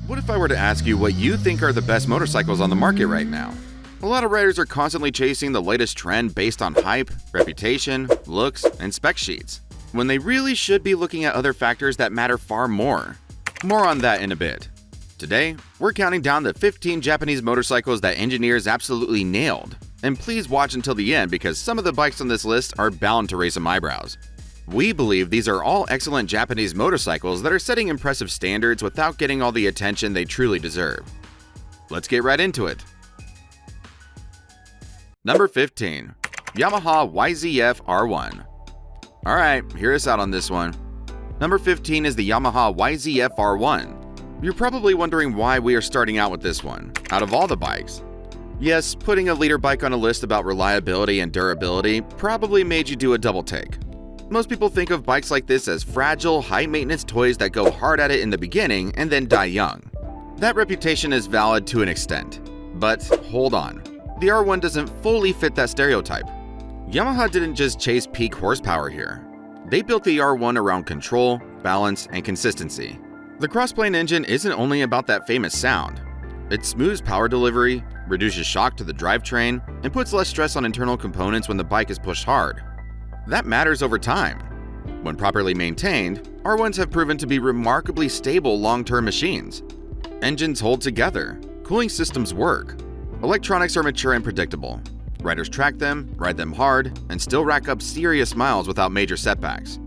What if I were to ask you what you think are the best motorcycles on the market right now? A lot of riders are constantly chasing the latest trend based on hype, reputation, looks, and spec sheets, when they really should be looking at other factors that matter far more. More on that in a bit. Today, we're counting down the 15 Japanese motorcycles that engineers absolutely nailed. And please watch until the end because some of the bikes on this list are bound to raise some eyebrows. We believe these are all excellent Japanese motorcycles that are setting impressive standards without getting all the attention they truly deserve. Let's get right into it. Number 15. Yamaha YZF-R1. Alright, hear us out on this one. Number 15 is the Yamaha YZF-R1. You're probably wondering why we are starting out with this one, out of all the bikes. Yes, putting a leader bike on a list about reliability and durability probably made you do a double take. Most people think of bikes like this as fragile, high-maintenance toys that go hard at it in the beginning and then die young. That reputation is valid to an extent. But hold on, the R1 doesn't fully fit that stereotype. Yamaha didn't just chase peak horsepower here. They built the R1 around control, balance, and consistency. The crossplane engine isn't only about that famous sound. It smooths power delivery, reduces shock to the drivetrain, and puts less stress on internal components when the bike is pushed hard. That matters over time. When properly maintained, R1s have proven to be remarkably stable long-term machines. Engines hold together, cooling systems work, electronics are mature and predictable. Riders track them, ride them hard, and still rack up serious miles without major setbacks.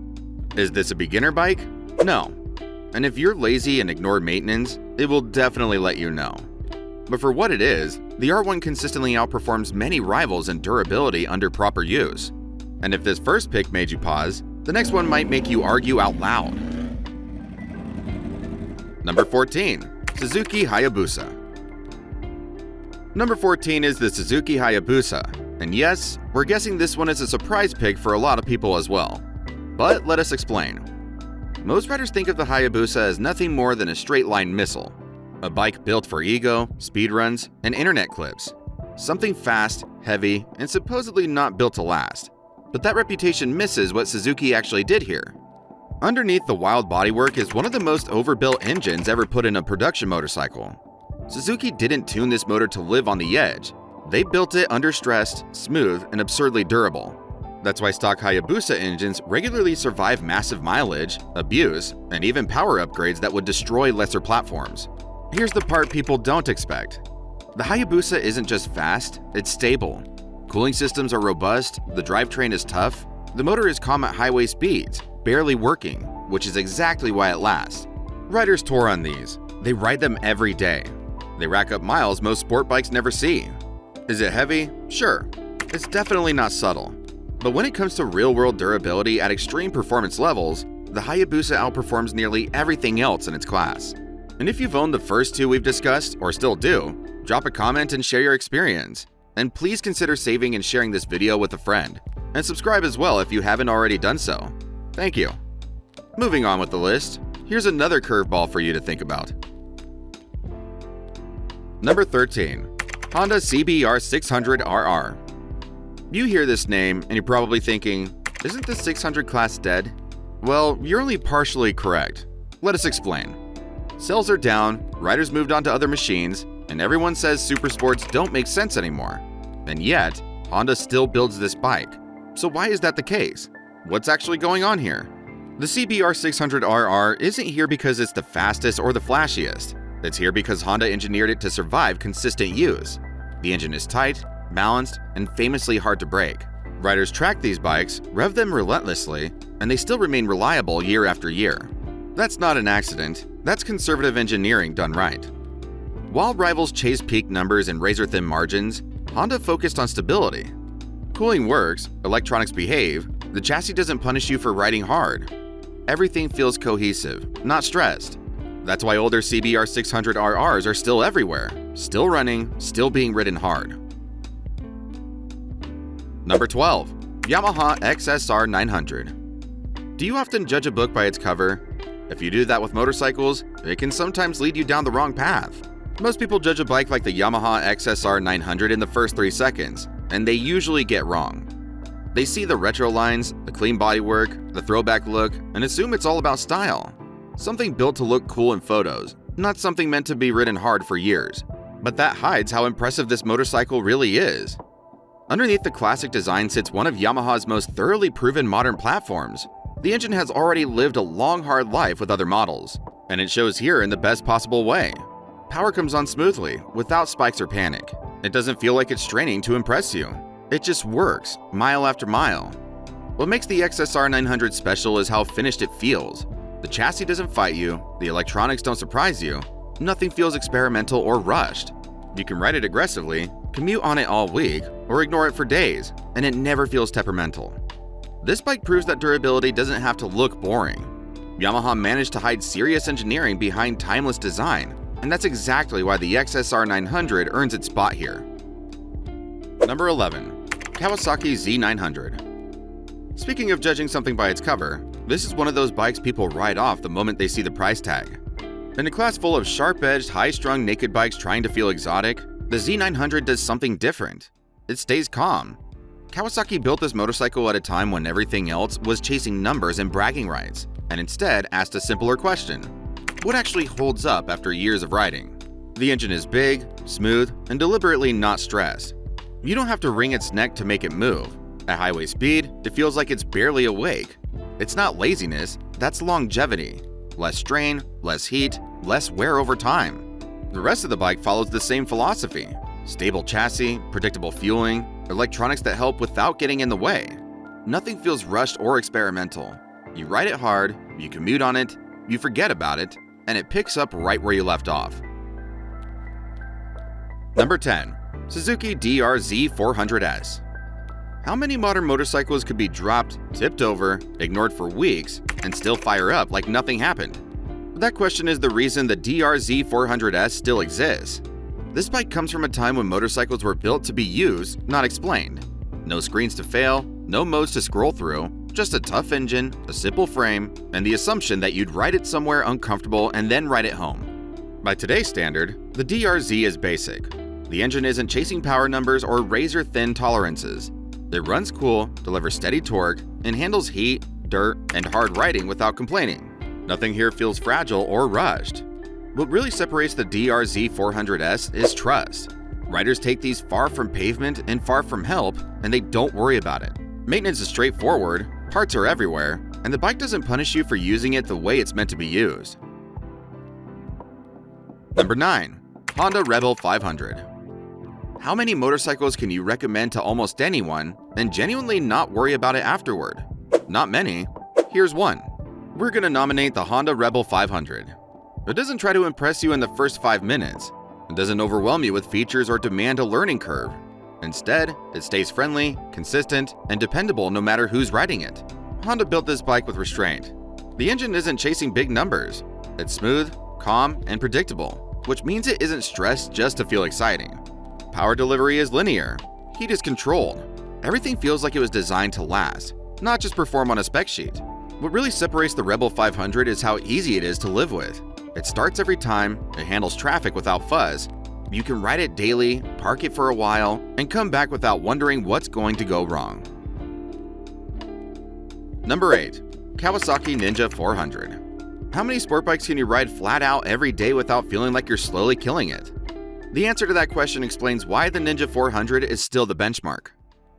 Is this a beginner bike? No. And if you're lazy and ignore maintenance, it will definitely let you know. But for what it is, the R1 consistently outperforms many rivals in durability under proper use. And if this first pick made you pause, the next one might make you argue out loud. Number 14. Suzuki Hayabusa. Number 14 is the Suzuki Hayabusa, and yes, we're guessing this one is a surprise pick for a lot of people as well. But let us explain. Most riders think of the Hayabusa as nothing more than a straight-line missile, a bike built for ego, speedruns, and internet clips. Something fast, heavy, and supposedly not built to last. But that reputation misses what Suzuki actually did here. Underneath the wild bodywork is one of the most overbuilt engines ever put in a production motorcycle. Suzuki didn't tune this motor to live on the edge. They built it under-stressed, smooth, and absurdly durable. That's why stock Hayabusa engines regularly survive massive mileage, abuse, and even power upgrades that would destroy lesser platforms. Here's the part people don't expect. The Hayabusa isn't just fast, it's stable. Cooling systems are robust, the drivetrain is tough, the motor is calm at highway speeds, barely working, which is exactly why it lasts. Riders tour on these. They ride them every day. They rack up miles most sport bikes never see. Is it heavy? Sure. It's definitely not subtle. But when it comes to real-world durability at extreme performance levels, the Hayabusa outperforms nearly everything else in its class. And if you've owned the first two we've discussed, or still do, drop a comment and share your experience. And please consider saving and sharing this video with a friend. And subscribe as well if you haven't already done so. Thank you. Moving on with the list, here's another curveball for you to think about. Number 13. Honda CBR600RR. You hear this name and you're probably thinking, isn't the 600 class dead? Well, you're only partially correct. Let us explain. Sales are down, riders moved on to other machines, and everyone says supersports don't make sense anymore. And yet, Honda still builds this bike. So why is that the case? What's actually going on here? The CBR600RR isn't here because it's the fastest or the flashiest. It's here because Honda engineered it to survive consistent use. The engine is tight, balanced, and famously hard to break. Riders track these bikes, rev them relentlessly, and they still remain reliable year after year. That's not an accident, that's conservative engineering done right. While rivals chase peak numbers and razor-thin margins, Honda focused on stability. Cooling works, electronics behave, the chassis doesn't punish you for riding hard. Everything feels cohesive, not stressed. That's why older CBR600RRs are still everywhere, still running, still being ridden hard. Number 12. Yamaha XSR900. Do you often judge a book by its cover? If you do that with motorcycles, it can sometimes lead you down the wrong path. Most people judge a bike like the Yamaha XSR900 in the first 3 seconds, and they usually get wrong. They see the retro lines, the clean bodywork, the throwback look, and assume it's all about style. Something built to look cool in photos, not something meant to be ridden hard for years. But that hides how impressive this motorcycle really is. Underneath the classic design sits one of Yamaha's most thoroughly proven modern platforms. The engine has already lived a long, hard life with other models, and it shows here in the best possible way. Power comes on smoothly, without spikes or panic. It doesn't feel like it's straining to impress you. It just works, mile after mile. What makes the XSR900 special is how finished it feels. The chassis doesn't fight you, the electronics don't surprise you, nothing feels experimental or rushed. You can ride it aggressively, commute on it all week, or ignore it for days, and it never feels temperamental. This bike proves that durability doesn't have to look boring. Yamaha managed to hide serious engineering behind timeless design, and that's exactly why the XSR900 earns its spot here. Number 11. Kawasaki Z900. Speaking of judging something by its cover, this is one of those bikes people write off the moment they see the price tag. In a class full of sharp-edged, high-strung naked bikes trying to feel exotic, the Z900 does something different. It stays calm. Kawasaki built this motorcycle at a time when everything else was chasing numbers and bragging rights, and instead asked a simpler question: what actually holds up after years of riding? The engine is big, smooth, and deliberately not stressed. You don't have to wring its neck to make it move. At highway speed, it feels like it's barely awake. It's not laziness, that's longevity. Less strain, less heat, less wear over time. The rest of the bike follows the same philosophy: stable chassis, predictable fueling, electronics that help without getting in the way. Nothing feels rushed or experimental. You ride it hard, you commute on it, you forget about it, and it picks up right where you left off. Number 10. Suzuki DR-Z400S. How many modern motorcycles could be dropped, tipped over, ignored for weeks, and still fire up like nothing happened? That question is the reason the DR-Z400S still exists. This bike comes from a time when motorcycles were built to be used, not explained. No screens to fail, no modes to scroll through, just a tough engine, a simple frame, and the assumption that you'd ride it somewhere uncomfortable and then ride it home. By today's standard, the DR-Z is basic. The engine isn't chasing power numbers or razor-thin tolerances. It runs cool, delivers steady torque, and handles heat, dirt, and hard riding without complaining. Nothing here feels fragile or rushed. What really separates the DR-Z400S is trust. Riders take these far from pavement and far from help, and they don't worry about it. Maintenance is straightforward, parts are everywhere, and the bike doesn't punish you for using it the way it's meant to be used. Number 9. Honda Rebel 500. How many motorcycles can you recommend to almost anyone and genuinely not worry about it afterward? Not many. Here's one. We're gonna nominate the Honda Rebel 500. It doesn't try to impress you in the first 5 minutes. It doesn't overwhelm you with features or demand a learning curve. Instead, it stays friendly, consistent, and dependable no matter who's riding it. Honda built this bike with restraint. The engine isn't chasing big numbers. It's smooth, calm, and predictable, which means it isn't stressed just to feel exciting. Power delivery is linear. Heat is controlled. Everything feels like it was designed to last, not just perform on a spec sheet. What really separates the Rebel 500 is how easy it is to live with. It starts every time, it handles traffic without fuzz. You can ride it daily, park it for a while, and come back without wondering what's going to go wrong. Number 8. Kawasaki Ninja 400. How many sport bikes can you ride flat out every day without feeling like you're slowly killing it? The answer to that question explains why the Ninja 400 is still the benchmark.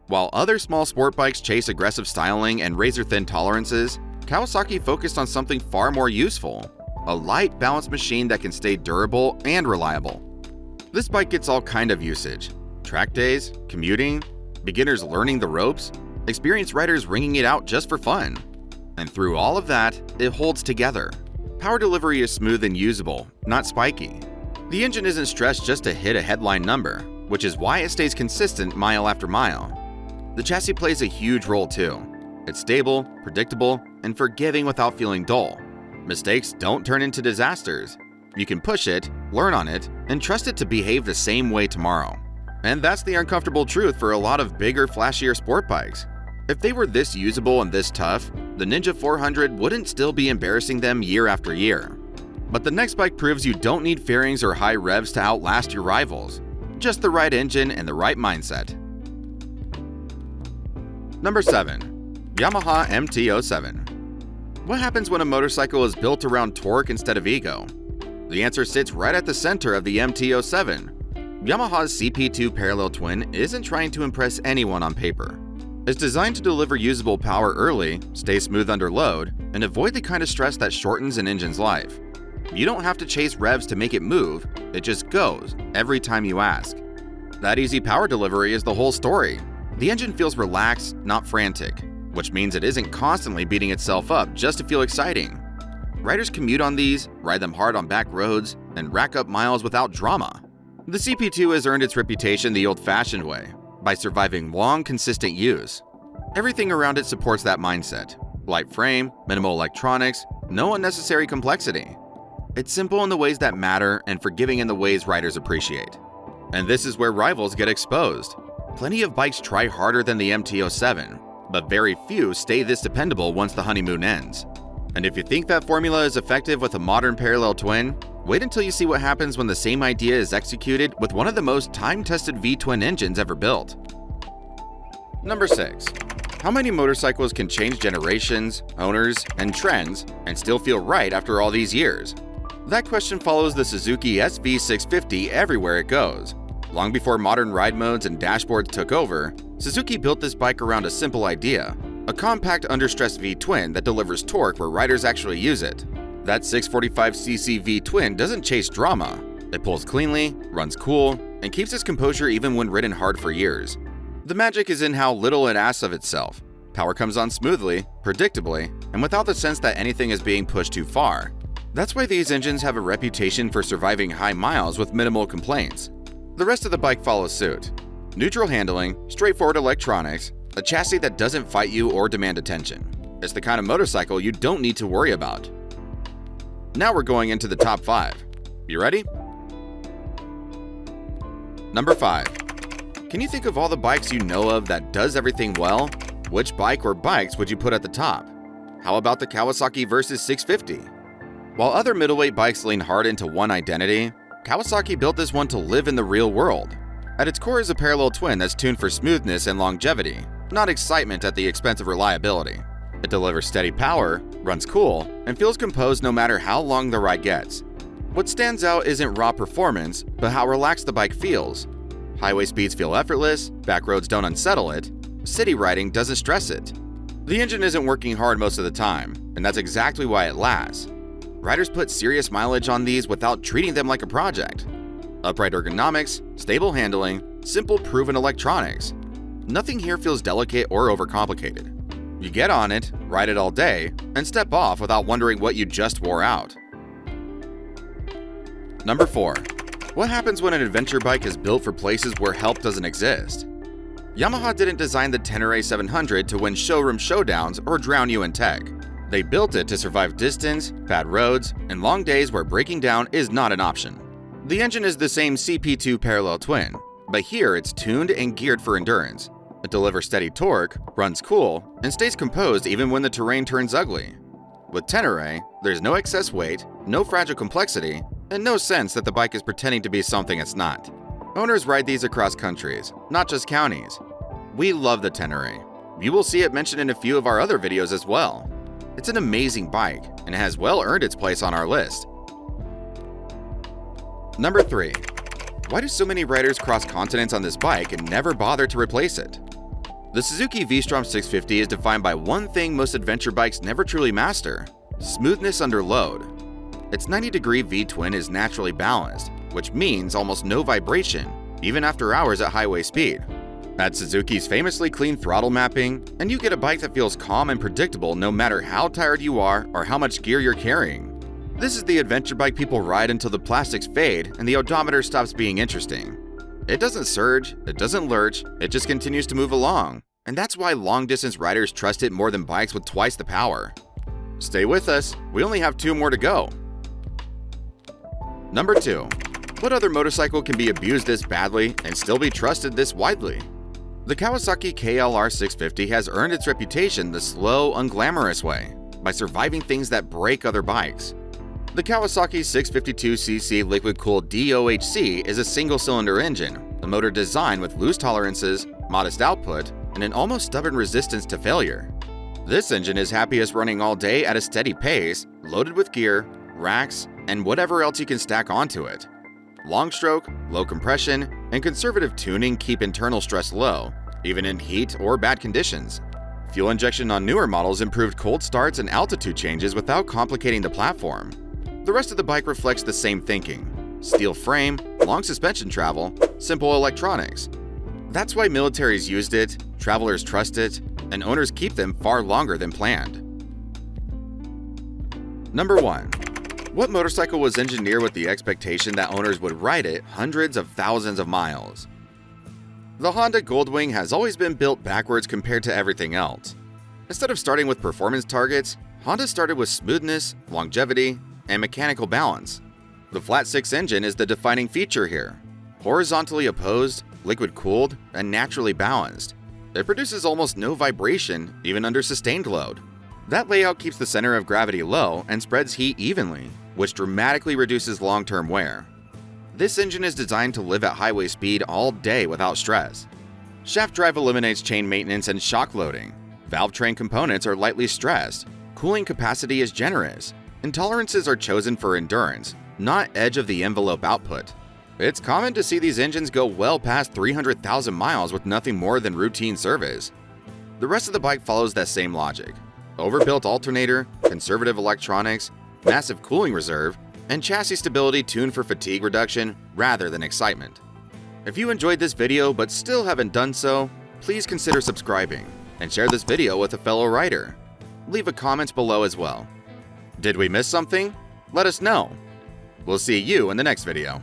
While other small sport bikes chase aggressive styling and razor-thin tolerances, Kawasaki focused on something far more useful: a light, balanced machine that can stay durable and reliable. This bike gets all kind of usage: track days, commuting, beginners learning the ropes, experienced riders ringing it out just for fun. And through all of that, it holds together. Power delivery is smooth and usable, not spiky. The engine isn't stressed just to hit a headline number, which is why it stays consistent mile after mile. The chassis plays a huge role too. It's stable, predictable, and forgiving without feeling dull. Mistakes don't turn into disasters. You can push it, learn on it, and trust it to behave the same way tomorrow. And that's the uncomfortable truth for a lot of bigger, flashier sport bikes. If they were this usable and this tough, the Ninja 400 wouldn't still be embarrassing them year after year. But the next bike proves you don't need fairings or high revs to outlast your rivals. Just the right engine and the right mindset. Number 7. Yamaha MT-07. What happens when a motorcycle is built around torque instead of ego? The answer sits right at the center of the MT-07. Yamaha's CP2 parallel twin isn't trying to impress anyone on paper. It's designed to deliver usable power early, stay smooth under load, and avoid the kind of stress that shortens an engine's life. You don't have to chase revs to make it move, it just goes every time you ask. That easy power delivery is the whole story. The engine feels relaxed, not frantic, which means it isn't constantly beating itself up just to feel exciting. Riders commute on these, ride them hard on back roads, and rack up miles without drama. The CP2 has earned its reputation the old-fashioned way, by surviving long, consistent use. Everything around it supports that mindset. Light frame, minimal electronics, no unnecessary complexity. It's simple in the ways that matter and forgiving in the ways riders appreciate. And this is where rivals get exposed. Plenty of bikes try harder than the MT-07, but very few stay this dependable once the honeymoon ends. And if you think that formula is effective with a modern parallel twin, wait until you see what happens when the same idea is executed with one of the most time-tested V-twin engines ever built. Number 6. How many motorcycles can change generations, owners, and trends and still feel right after all these years? That question follows the Suzuki SV650 everywhere it goes. Long before modern ride modes and dashboards took over, Suzuki built this bike around a simple idea: a compact under-stress V-twin that delivers torque where riders actually use it. That 645cc V-twin doesn't chase drama. It pulls cleanly, runs cool, and keeps its composure even when ridden hard for years. The magic is in how little it asks of itself. Power comes on smoothly, predictably, and without the sense that anything is being pushed too far. That's why these engines have a reputation for surviving high miles with minimal complaints. The rest of the bike follows suit. Neutral handling, straightforward electronics, a chassis that doesn't fight you or demand attention. It's the kind of motorcycle you don't need to worry about. Now we're going into the top 5. You ready? Number 5. Can you think of all the bikes you know of that does everything well? Which bike or bikes would you put at the top? How about the Kawasaki Versys 650? While other middleweight bikes lean hard into one identity, Kawasaki built this one to live in the real world. At its core is a parallel twin that's tuned for smoothness and longevity, not excitement at the expense of reliability. It delivers steady power, runs cool, and feels composed no matter how long the ride gets. What stands out isn't raw performance, but how relaxed the bike feels. Highway speeds feel effortless, back roads don't unsettle it, city riding doesn't stress it. The engine isn't working hard most of the time, and that's exactly why it lasts. Riders put serious mileage on these without treating them like a project. Upright ergonomics, stable handling, simple proven electronics. Nothing here feels delicate or overcomplicated. You get on it, ride it all day, and step off without wondering what you just wore out. Number 4. What happens when an adventure bike is built for places where help doesn't exist? Yamaha didn't design the Ténéré 700 to win showroom showdowns or drown you in tech. They built it to survive distance, bad roads, and long days where breaking down is not an option. The engine is the same CP2 parallel twin, but here it's tuned and geared for endurance. It delivers steady torque, runs cool, and stays composed even when the terrain turns ugly. With Ténéré, there's no excess weight, no fragile complexity, and no sense that the bike is pretending to be something it's not. Owners ride these across countries, not just counties. We love the Ténéré. You will see it mentioned in a few of our other videos as well. It's an amazing bike, and it has well earned its place on our list. Number 3. Why do so many riders cross continents on this bike and never bother to replace it? The Suzuki V-Strom 650 is defined by one thing most adventure bikes never truly master: smoothness under load. Its 90-degree V-twin is naturally balanced, which means almost no vibration, even after hours at highway speed. Add Suzuki's famously clean throttle mapping, and you get a bike that feels calm and predictable no matter how tired you are or how much gear you're carrying. This is the adventure bike people ride until the plastics fade and the odometer stops being interesting. It doesn't surge, it doesn't lurch, it just continues to move along. And that's why long-distance riders trust it more than bikes with twice the power. Stay with us, we only have 2 more to go. Number 2. What other motorcycle can be abused this badly and still be trusted this widely? The Kawasaki KLR650 has earned its reputation the slow, unglamorous way, by surviving things that break other bikes. The Kawasaki 652cc liquid-cooled DOHC is a single-cylinder engine, a motor designed with loose tolerances, modest output, and an almost stubborn resistance to failure. This engine is happiest running all day at a steady pace, loaded with gear, racks, and whatever else you can stack onto it. Long stroke, low compression, and conservative tuning keep internal stress low, even in heat or bad conditions. Fuel injection on newer models improved cold starts and altitude changes without complicating the platform. The rest of the bike reflects the same thinking: steel frame, long suspension travel, simple electronics. That's why militaries used it, travelers trust it, and owners keep them far longer than planned. Number 1. What motorcycle was engineered with the expectation that owners would ride it hundreds of thousands of miles? The Honda Goldwing has always been built backwards compared to everything else. Instead of starting with performance targets, Honda started with smoothness, longevity, and mechanical balance. The flat-six engine is the defining feature here. Horizontally opposed, liquid-cooled, and naturally balanced. It produces almost no vibration, even under sustained load. That layout keeps the center of gravity low and spreads heat evenly, which dramatically reduces long-term wear. This engine is designed to live at highway speed all day without stress. Shaft drive eliminates chain maintenance and shock loading. Valve train components are lightly stressed. Cooling capacity is generous. And tolerances are chosen for endurance, not edge-of-the-envelope output. It's common to see these engines go well past 300,000 miles with nothing more than routine service. The rest of the bike follows that same logic. Overbuilt alternator, conservative electronics, massive cooling reserve, and chassis stability tuned for fatigue reduction rather than excitement. If you enjoyed this video but still haven't done so, please consider subscribing and share this video with a fellow rider. Leave a comment below as well. Did we miss something? Let us know. We'll see you in the next video.